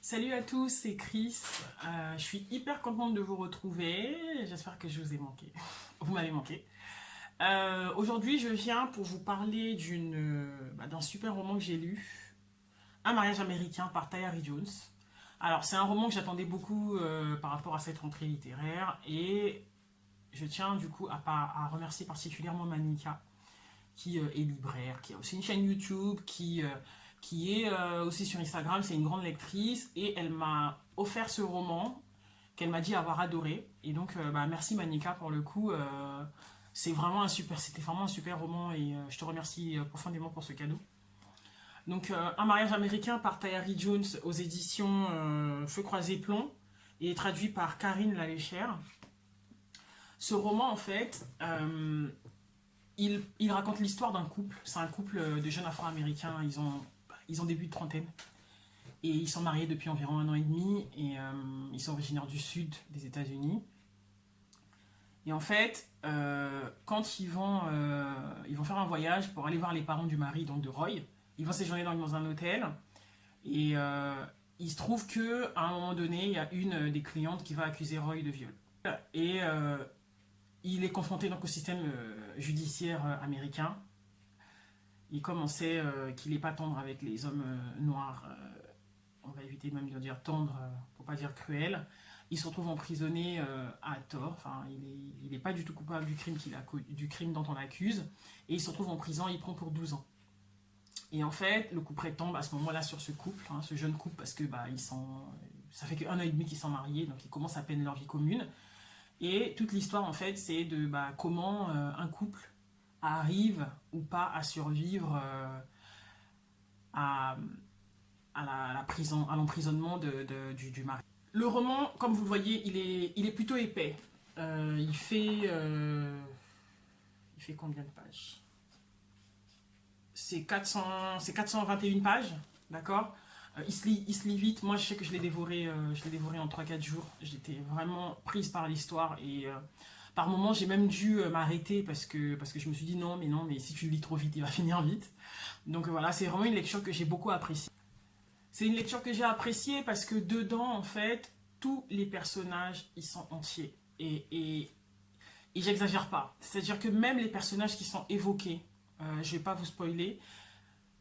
Salut à tous, c'est Chris. Je suis hyper contente de vous retrouver. J'espère que je vous ai manqué. Vous m'avez manqué. Aujourd'hui, je viens pour vous parler d'un super roman que j'ai lu, Un mariage américain par Tayari Jones. Alors, c'est un roman que j'attendais beaucoup par rapport à cette rentrée littéraire et je tiens du coup à remercier particulièrement Manika qui est libraire, qui a aussi une chaîne YouTube, qui est aussi sur Instagram. C'est une grande lectrice et elle m'a offert ce roman qu'elle m'a dit avoir adoré. Et donc, merci Manika pour le coup. C'était vraiment un super roman et je te remercie profondément pour ce cadeau. Donc, Un mariage américain par Tayari Jones aux éditions Feu Croisé Plomb et traduit par Karine Laléchère. Ce roman, en fait, il raconte l'histoire d'un couple. C'est un couple de jeunes afro-américains. Ils ont début de trentaine. Et ils sont mariés depuis environ 1 an et demi. Et ils sont originaires du sud des États-Unis. Et en fait, quand ils vont faire un voyage pour aller voir les parents du mari, donc de Roy, ils vont séjourner dans un hôtel. Et il se trouve qu'à un moment donné, il y a une des clientes qui va accuser Roy de viol. Et il est confronté donc au système judiciaire américain. Et comme on sait qu'il n'est pas tendre avec les hommes noirs, on va éviter même de dire tendre pour pas dire cruel, il se retrouve emprisonné à tort. Enfin, il n'est pas du tout coupable du crime dont on l'accuse. Et il se retrouve en prison, il prend pour 12 ans. Et en fait, le coup près tombe à ce moment-là sur ce couple, ce jeune couple, parce que ça fait qu'1 an et demi qu'ils sont mariés, donc ils commencent à peine leur vie commune. Et toute l'histoire, en fait, c'est de comment un couple arrive ou pas à survivre à, à la prison, à l'emprisonnement du mari. Le roman, comme vous le voyez, il est plutôt épais. Il fait combien de pages? C'est 421 pages, d'accord. Il se lit vite. Moi, je sais que je l'ai dévoré en 3 4 jours. J'étais vraiment prise par l'histoire et par moments, j'ai même dû m'arrêter parce que je me suis dit non, mais si tu le lis trop vite, il va finir vite. Donc voilà, c'est vraiment une lecture que j'ai beaucoup appréciée. C'est une lecture que j'ai appréciée parce que dedans, en fait, tous les personnages, ils sont entiers. Et j'exagère pas. C'est-à-dire que même les personnages qui sont évoqués, je vais pas vous spoiler,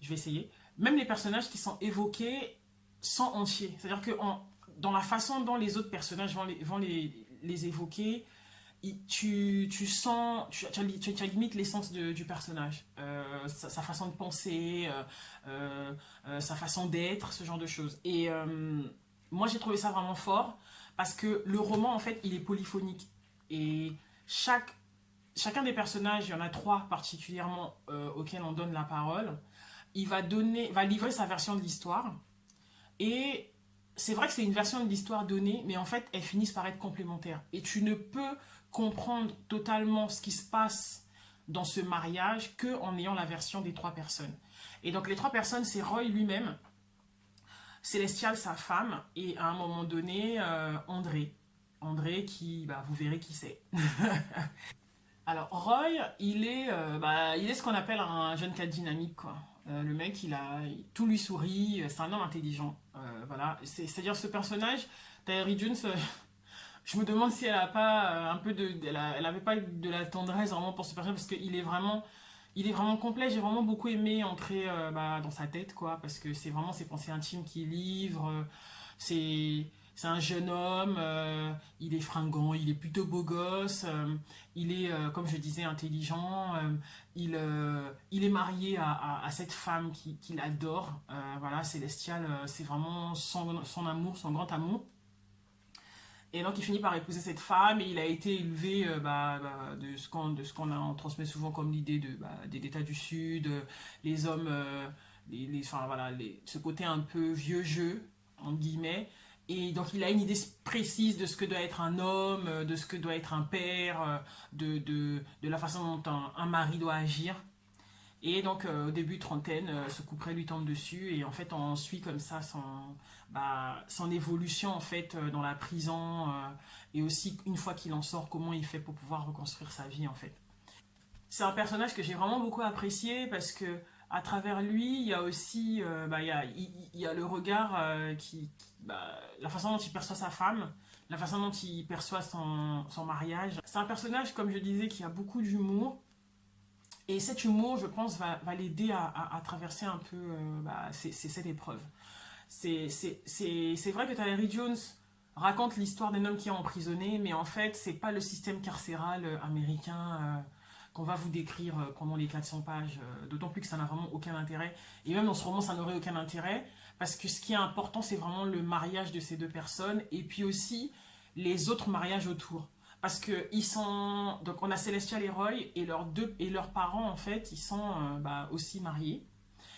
je vais essayer, même les personnages qui sont évoqués sont entiers. C'est-à-dire que dans la façon dont les autres personnages vont les évoquer, tu sens, tu as limite l'essence du personnage, sa façon de penser, sa façon d'être, ce genre de choses. Et moi j'ai trouvé ça vraiment fort parce que le roman en fait il est polyphonique et chacun des personnages, il y en a 3 particulièrement auxquels on donne la parole, va livrer sa version de l'histoire et c'est vrai que c'est une version de l'histoire donnée, mais en fait, elles finissent par être complémentaires. Et tu ne peux comprendre totalement ce qui se passe dans ce mariage que en ayant la version des 3 personnes. Et donc les 3 personnes, c'est Roy lui-même, Célestial, sa femme, et à un moment donné, André. André qui, vous verrez qui c'est. Alors Roy, il est ce qu'on appelle un jeune cadre dynamique, quoi. Le mec, tout lui sourit, c'est un homme intelligent. Voilà, c'est-à-dire ce personnage, Tayari Jones, je me demande si elle a pas un peu elle avait pas de la tendresse vraiment pour ce personnage parce il est vraiment complet. J'ai vraiment beaucoup aimé entrer dans sa tête, quoi, parce que c'est vraiment ses pensées intimes qu'il livre. C'est c'est un jeune homme, il est fringant, il est plutôt beau gosse, il est, comme je disais, intelligent, il est marié à cette femme qu'il adore, voilà, Célestial, c'est vraiment son amour, son grand amour. Et donc il finit par épouser cette femme et il a été élevé de ce qu'on a transmet souvent comme l'idée des États du Sud, les hommes, enfin, voilà, ce côté un peu vieux jeu, entre guillemets. Et donc il a une idée précise de ce que doit être un homme, de ce que doit être un père, de la façon dont un mari doit agir. Et donc au début trentaine, ce couperet lui tombe dessus et en fait on suit comme ça son évolution en fait dans la prison et aussi une fois qu'il en sort, comment il fait pour pouvoir reconstruire sa vie en fait. C'est un personnage que j'ai vraiment beaucoup apprécié parce que à travers lui, il y a aussi il y a le regard la façon dont il perçoit sa femme, la façon dont il perçoit son mariage. C'est un personnage, comme je disais, qui a beaucoup d'humour. Et cet humour, je pense, va l'aider à traverser un peu cette épreuve. C'est vrai que Talerie Jones raconte l'histoire d'un homme qui est emprisonné, mais en fait, c'est pas le système carcéral américain qu'on va vous décrire pendant les 400 pages, d'autant plus que ça n'a vraiment aucun intérêt. Et même dans ce roman, ça n'aurait aucun intérêt, parce que ce qui est important, c'est vraiment le mariage de ces deux personnes, et puis aussi les autres mariages autour. Parce que ils sont. Donc on a Celestial et Roy, et leurs parents, en fait, ils sont aussi mariés.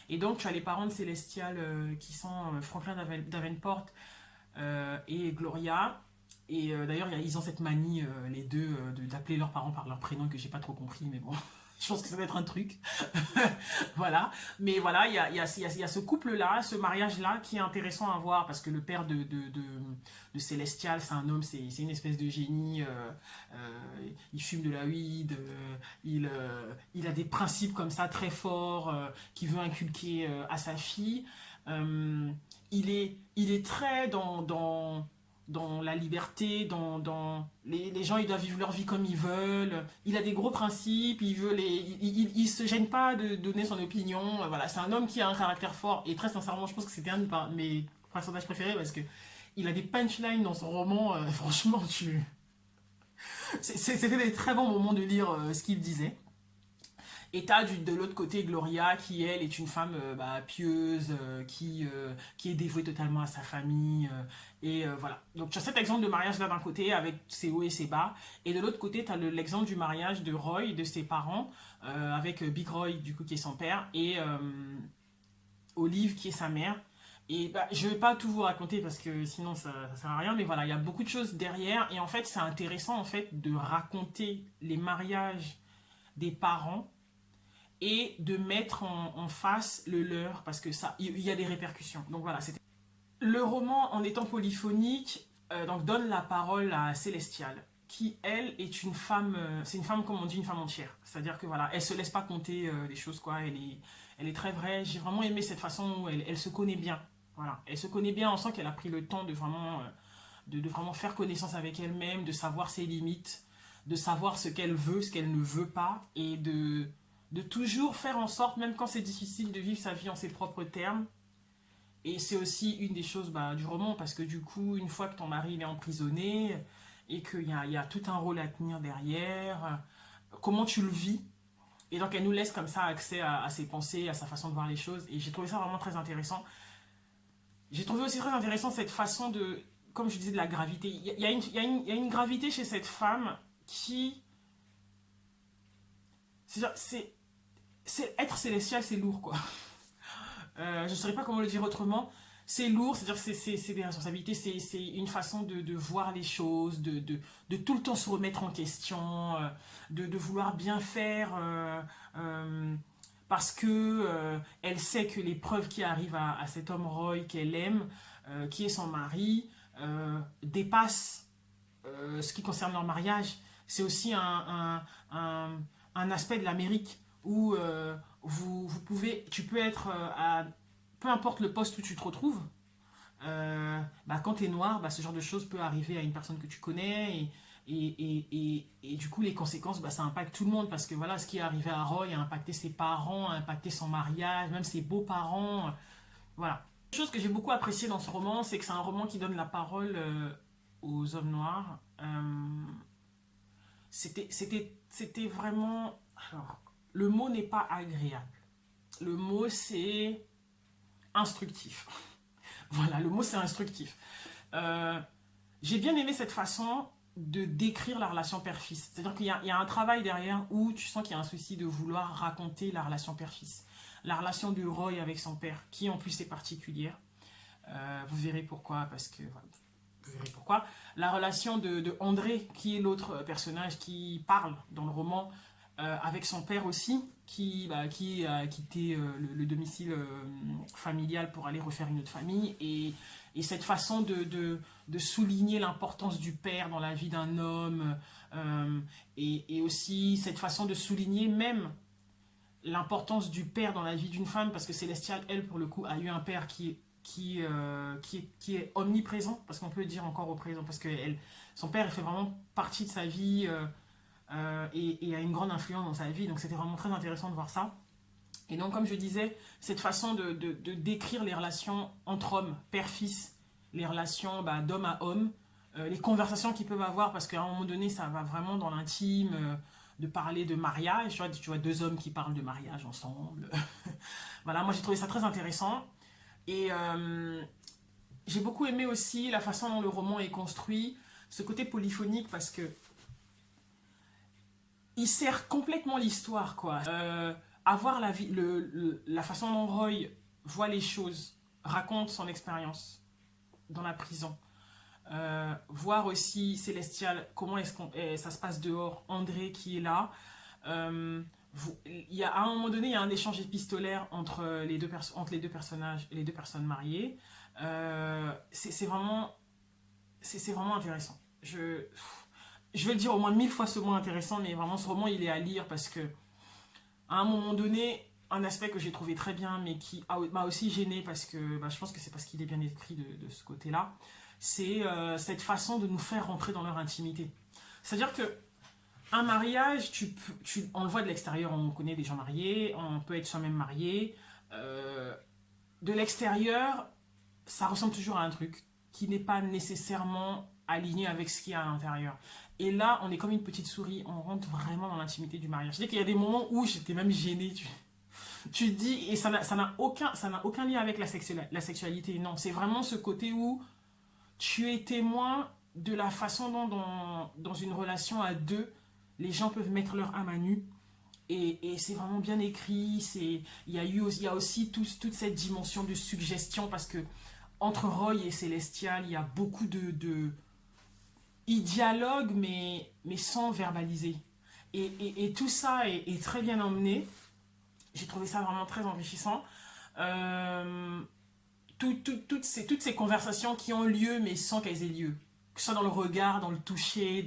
Et donc, tu as les parents de Celestial qui sont Franklin Davenport et Gloria. Et d'ailleurs, ils ont cette manie, les deux, d'appeler leurs parents par leur prénom que j'ai pas trop compris, mais bon, je pense que ça doit être un truc. Voilà. Mais voilà, il y a ce couple-là, ce mariage-là qui est intéressant à voir parce que le père de Celestial, c'est un homme, c'est une espèce de génie. Il fume de la weed, il a des principes comme ça très forts qu'il veut inculquer à sa fille. Il est très dans la liberté, les gens ils doivent vivre leur vie comme ils veulent, il a des gros principes, il se gêne pas de donner son opinion, voilà, c'est un homme qui a un caractère fort et très sincèrement je pense que c'était un de mes personnages préférés parce que il a des punchlines dans son roman, franchement c'était des très bons moments de lire ce qu'il disait. Et t'as de l'autre côté Gloria qui, elle, est une femme pieuse, qui est dévouée totalement à sa famille. Voilà. Donc tu as cet exemple de mariage là d'un côté avec ses hauts et ses bas. Et de l'autre côté, tu as l'exemple du mariage de Roy, de ses parents, avec Big Roy, du coup, qui est son père, et Olive, qui est sa mère. Et je ne vais pas tout vous raconter parce que sinon ça ne sert à rien. Mais voilà, il y a beaucoup de choses derrière. Et en fait, c'est intéressant en fait, de raconter les mariages des parents et de mettre en face le leur parce que ça il y a des répercussions. Donc voilà, c'était le roman en étant polyphonique donc donne la parole à Célestial qui elle est une femme c'est une femme comme on dit, une femme entière, c'est-à-dire que voilà, elle se laisse pas compter les choses quoi, elle est très vraie. J'ai vraiment aimé cette façon où elle se connaît bien, voilà, elle se connaît bien, on sent qu'elle a pris le temps de vraiment de vraiment faire connaissance avec elle-même, de savoir ses limites, de savoir ce qu'elle veut, ce qu'elle ne veut pas, et de toujours faire en sorte, même quand c'est difficile, de vivre sa vie en ses propres termes. Et c'est aussi une des choses du roman, parce que du coup, une fois que ton mari il est emprisonné, et qu'il y a tout un rôle à tenir derrière, comment tu le vis. Et donc elle nous laisse comme ça accès à ses pensées, à sa façon de voir les choses. Et j'ai trouvé ça vraiment très intéressant. J'ai trouvé aussi très intéressant cette façon de, comme je disais, de la gravité. Il y a une gravité chez cette femme qui... être célestial, c'est lourd, quoi. Je ne saurais pas comment le dire autrement. C'est lourd, c'est-à-dire que c'est des responsabilités, c'est une façon de voir les choses, de tout le temps se remettre en question, de vouloir bien faire, parce que elle sait que les preuves qui arrivent à cet homme Roy qu'elle aime, qui est son mari, dépassent ce qui concerne leur mariage. C'est aussi un aspect de l'Amérique où tu peux être à peu importe le poste où tu te retrouves. Quand tu es noir, ce genre de choses peut arriver à une personne que tu connais et du coup les conséquences ça impacte tout le monde parce que voilà, ce qui est arrivé à Roy a impacté ses parents, a impacté son mariage, même ses beaux-parents, voilà. Une chose que j'ai beaucoup appréciée dans ce roman, c'est que c'est un roman qui donne la parole aux hommes noirs. C'était vraiment... Alors, le mot n'est pas agréable. Le mot, c'est instructif. Voilà, le mot, c'est instructif. J'ai bien aimé cette façon de décrire la relation père-fils. C'est-à-dire qu'il y a un travail derrière où tu sens qu'il y a un souci de vouloir raconter la relation père-fils. La relation de Roy avec son père, qui en plus est particulière. Vous verrez pourquoi, parce que... Voilà, vous verrez pourquoi. La relation de André, qui est l'autre personnage qui parle dans le roman, avec son père aussi, qui a quitté le domicile familial pour aller refaire une autre famille. Et cette façon de souligner l'importance du père dans la vie d'un homme, et aussi cette façon de souligner même l'importance du père dans la vie d'une femme, parce que Célestial, elle, pour le coup, a eu un père qui est omniprésent, parce qu'on peut le dire encore au présent, parce que son père, il fait vraiment partie de sa vie et a une grande influence dans sa vie, donc c'était vraiment très intéressant de voir ça. Et donc, comme je disais, cette façon de décrire les relations entre hommes, père-fils, les relations d'homme à homme, les conversations qu'ils peuvent avoir, parce qu'à un moment donné, ça va vraiment dans l'intime, de parler de mariage, tu vois, deux hommes qui parlent de mariage ensemble. Voilà, moi j'ai trouvé ça très intéressant. Et j'ai beaucoup aimé aussi la façon dont le roman est construit, ce côté polyphonique, parce que il sert complètement l'histoire, quoi. Avoir la façon dont Roy voit les choses, raconte son expérience dans la prison. Voir aussi Célestial, comment est-ce que ça se passe dehors, André qui est là. À un moment donné, il y a un échange épistolaire entre entre les deux personnages et les deux personnes mariées. C'est vraiment intéressant. Je vais le dire au moins 1000 fois ce mot intéressant, mais vraiment ce roman il est à lire parce que à un moment donné, un aspect que j'ai trouvé très bien, mais qui m'a aussi gêné parce que je pense que c'est parce qu'il est bien écrit de ce côté-là, c'est cette façon de nous faire rentrer dans leur intimité. C'est-à-dire que un mariage, on le voit de l'extérieur, on connaît des gens mariés, on peut être soi-même marié. De l'extérieur, ça ressemble toujours à un truc qui n'est pas nécessairement aligné avec ce qu'il y a à l'intérieur. Et là, on est comme une petite souris, on rentre vraiment dans l'intimité du mariage. Je dis qu'il y a des moments où j'étais même gênée. Tu te dis, et ça n'a aucun lien avec la sexualité. Non, c'est vraiment ce côté où tu es témoin de la façon dont dans une relation à deux, les gens peuvent mettre leur âme à nu. Et c'est vraiment bien écrit. Il y a aussi toute cette dimension de suggestion parce que entre Roy et Célestial, il y a beaucoup ils dialoguent mais sans verbaliser. Et tout ça est très bien emmené. J'ai trouvé ça vraiment très enrichissant. Toutes ces conversations qui ont lieu mais sans qu'elles aient lieu. Que ce soit dans le regard, dans le toucher,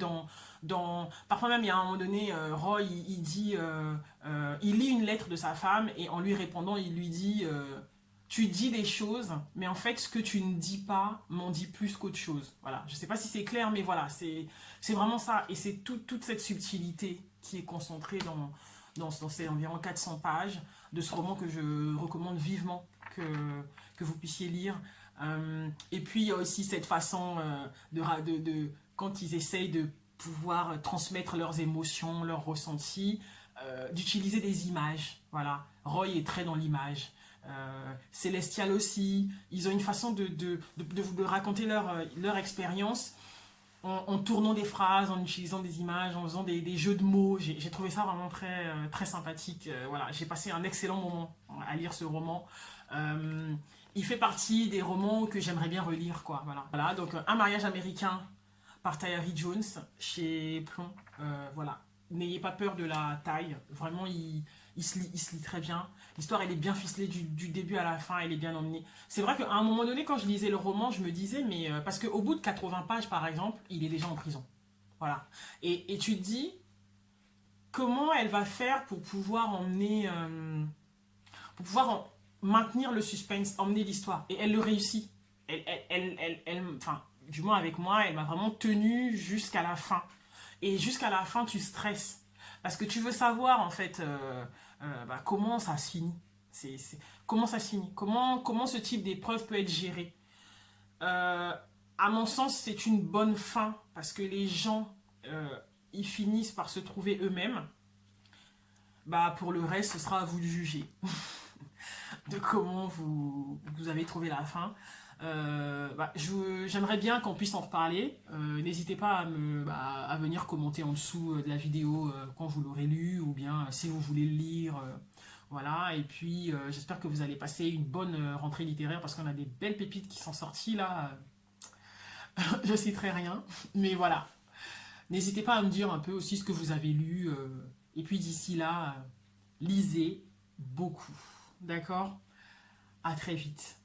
Parfois même, il y a un moment donné, Roy, il lit une lettre de sa femme et en lui répondant, il lui dit tu dis des choses, mais en fait, ce que tu ne dis pas m'en dit plus qu'autre chose. Voilà. Je ne sais pas si c'est clair, mais voilà, c'est vraiment ça. Et c'est toute cette subtilité qui est concentrée dans ces environ 400 pages de ce roman que je recommande vivement que vous puissiez lire. Et puis, il y a aussi cette façon quand ils essayent de pouvoir transmettre leurs émotions, leurs ressentis, d'utiliser des images. Voilà. Roy est très dans l'image. Célestial aussi, ils ont une façon de raconter leur expérience en tournant des phrases, en utilisant des images, en faisant des jeux de mots. J'ai trouvé ça vraiment très sympathique. Voilà, j'ai passé un excellent moment à lire ce roman. Il fait partie des romans que j'aimerais bien relire, quoi. Voilà, donc Un mariage américain par Tayari Jones chez Plon. Voilà, n'ayez pas peur de la taille. Vraiment, il se lit très bien. L'histoire, elle est bien ficelée du début à la fin, elle est bien emmenée. C'est vrai qu'à un moment donné, quand je lisais le roman, je me disais, mais parce qu'au bout de 80 pages, par exemple, il est déjà en prison. Voilà. Et tu te dis, comment elle va faire pour pouvoir emmener, maintenir le suspense, emmener l'histoire. Et elle le réussit. Enfin, du moins avec moi, elle m'a vraiment tenue jusqu'à la fin. Et jusqu'à la fin, tu stresses. Parce que tu veux savoir, en fait, comment ça se finit. Comment ça se finit. Comment ce type d'épreuve peut être géré. À mon sens, c'est une bonne fin. Parce que les gens, ils finissent par se trouver eux-mêmes. Pour le reste, ce sera à vous de juger. De comment vous avez trouvé la fin. J'aimerais bien qu'on puisse en reparler. N'hésitez pas à venir commenter en dessous de la vidéo quand vous l'aurez lu ou bien si vous voulez le lire. Voilà, et puis j'espère que vous allez passer une bonne rentrée littéraire parce qu'on a des belles pépites qui sont sorties là. Je citerai rien, mais voilà. N'hésitez pas à me dire un peu aussi ce que vous avez lu. Et puis d'ici là, lisez beaucoup. D'accord ? À très vite.